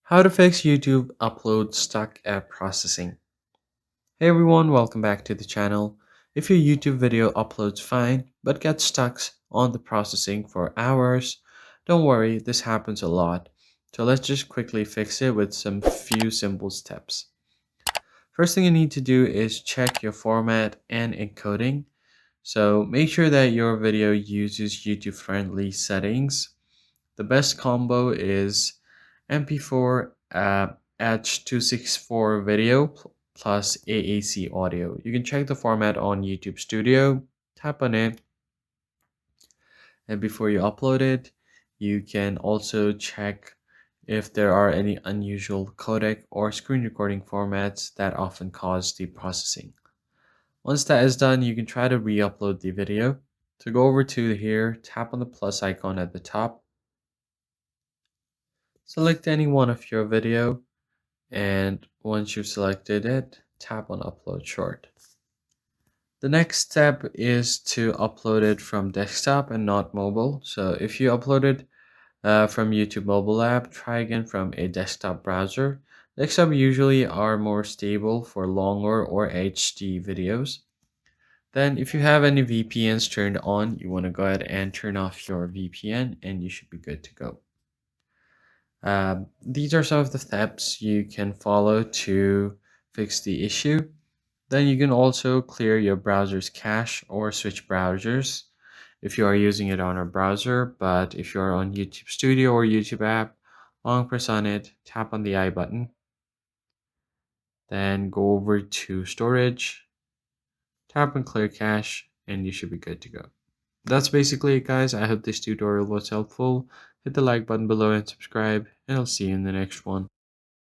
How to fix YouTube upload stuck at processing. Hey everyone, welcome back to the channel. If your YouTube video uploads fine but gets stuck on the processing for hours, don't worry, this happens a lot. So let's just quickly fix it with some few simple steps. First thing you need to do is check your format and encoding. So make sure that your video uses YouTube friendly settings. The best combo is MP4 H.264 video plus AAC audio. You can check the format on YouTube Studio, tap on it, and before you upload it, you can also check if there are any unusual codec or screen recording formats that often cause the processing. Once that is done, you can try to re-upload the video. To go over to here, tap on the plus icon at the top, select any one of your video, and once you've selected it, tap on upload short. The next step is to upload it from desktop and not mobile. So if you upload it from YouTube mobile app, try again from a desktop browser. Desktop usually are more stable for longer or HD videos. Then if you have any VPNs turned on, you want to go ahead and turn off your VPN and you should be good to go. These are some of the steps you can follow to fix the issue. Then you can also clear your browser's cache or switch browsers if you are using it on a browser. But if you are on YouTube Studio or YouTube app, long press on it, tap on the I button, then go over to storage, tap on clear cache, and you should be good to go. That's basically it, guys. I hope this tutorial was helpful. Hit the like button below and subscribe, and I'll see you in the next one.